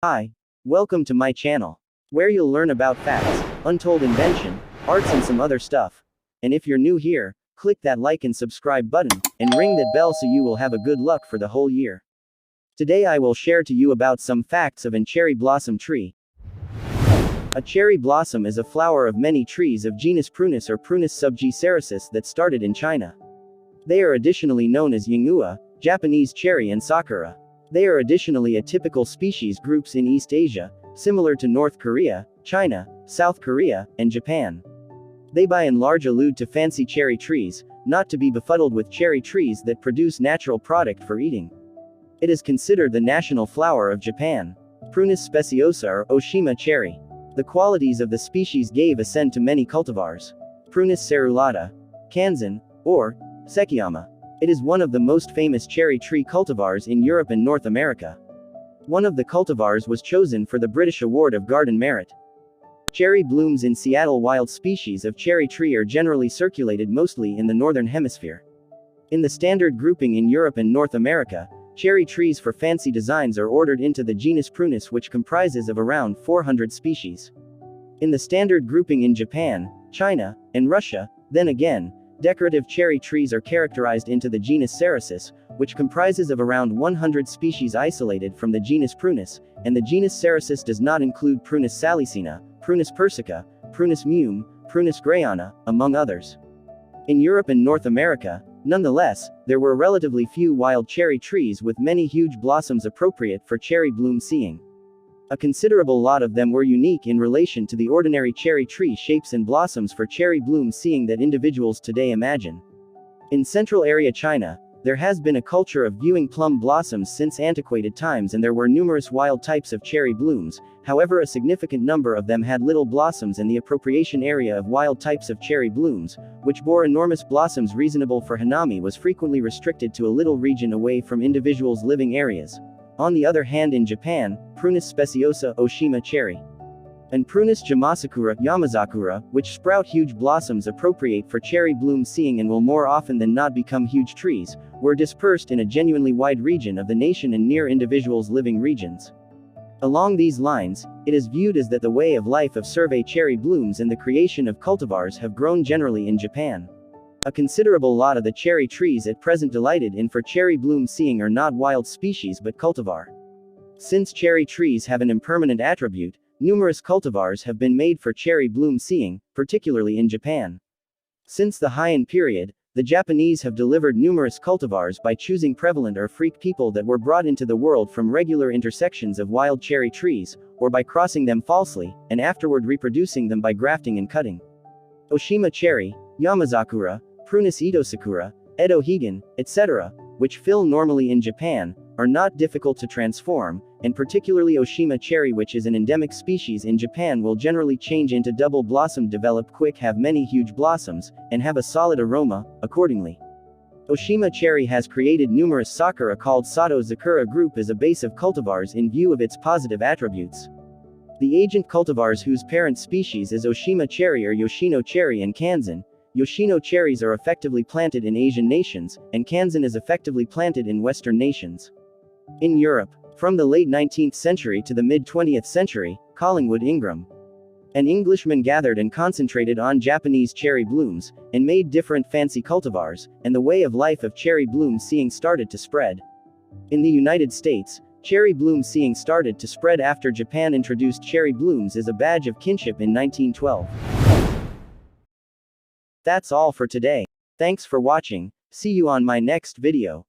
Hi, welcome to my channel, where you'll learn about facts, untold invention, arts and some other stuff. And if you're new here, click that like and subscribe button, and ring that bell so you will have a good luck for the whole year. Today I will share to you about some facts of an cherry blossom tree. A cherry blossom is a flower of many trees of genus Prunus or Prunus subgeraceus that started in China. They are additionally known as Yingua, Japanese cherry and Sakura. They are additionally a typical species groups in East Asia, similar to North Korea, China, South Korea, and Japan. They by and large allude to fancy cherry trees, not to be befuddled with cherry trees that produce natural product for eating. It is considered the national flower of Japan. Prunus speciosa or Oshima cherry. The qualities of the species gave ascent to many cultivars. Prunus cerulata, Kanzan, or Sekiyama. It is one of the most famous cherry tree cultivars in Europe and North America. One of the cultivars was chosen for the British Award of Garden Merit. Cherry blooms in Seattle. Wild species of cherry tree are generally circulated mostly in the Northern Hemisphere. In the standard grouping in Europe and North America, cherry trees for fancy designs are ordered into the genus Prunus, which comprises of around 400 species. In the standard grouping in Japan, China, and Russia, then again, decorative cherry trees are characterized into the genus Cerasus, which comprises of around 100 species isolated from the genus Prunus, and the genus Cerasus does not include Prunus salicina, Prunus persica, Prunus mume, Prunus grayana, among others. In Europe and North America, nonetheless, there were relatively few wild cherry trees with many huge blossoms appropriate for cherry bloom seeing. A considerable lot of them were unique in relation to the ordinary cherry tree shapes and blossoms for cherry bloom seeing that individuals today imagine. In Central Area China, there has been a culture of viewing plum blossoms since antiquated times, and there were numerous wild types of cherry blooms. However, a significant number of them had little blossoms, and the appropriation area of wild types of cherry blooms, which bore enormous blossoms reasonable for hanami, was frequently restricted to a little region away from individuals' living areas. On the other hand, in Japan, Prunus speciosa Oshima cherry and Prunus Yamasakura, which sprout huge blossoms appropriate for cherry bloom seeing and will more often than not become huge trees, were dispersed in a genuinely wide region of the nation and near individuals' living regions. Along these lines, it is viewed as that the way of life of survey cherry blooms and the creation of cultivars have grown generally in Japan. A considerable lot of the cherry trees at present delighted in for cherry bloom seeing are not wild species but cultivar. Since cherry trees have an impermanent attribute, numerous cultivars have been made for cherry bloom seeing, particularly in Japan. Since the Heian period, the Japanese have delivered numerous cultivars by choosing prevalent or freak people that were brought into the world from regular intersections of wild cherry trees, or by crossing them falsely, and afterward reproducing them by grafting and cutting. Oshima cherry, Yamasakura, Prunus Sakura, Edo Higan, etc., which fill normally in Japan, are not difficult to transform, and particularly Oshima cherry, which is an endemic species in Japan, will generally change into double blossom, develop quick, have many huge blossoms, and have a solid aroma, accordingly. Oshima cherry has created numerous Sakura called Sato Zakura group as a base of cultivars in view of its positive attributes. The agent cultivars whose parent species is Oshima cherry are Yoshino cherry and Kanzan. Yoshino cherries are effectively planted in Asian nations, and Kanzan is effectively planted in Western nations. In Europe, from the late 19th century to the mid-20th century, Collingwood Ingram, an Englishman, gathered and concentrated on Japanese cherry blooms, and made different fancy cultivars, and the way of life of cherry bloom seeing started to spread. In the United States, cherry bloom seeing started to spread after Japan introduced cherry blooms as a badge of kinship in 1912. That's all for today. Thanks for watching. See you on my next video.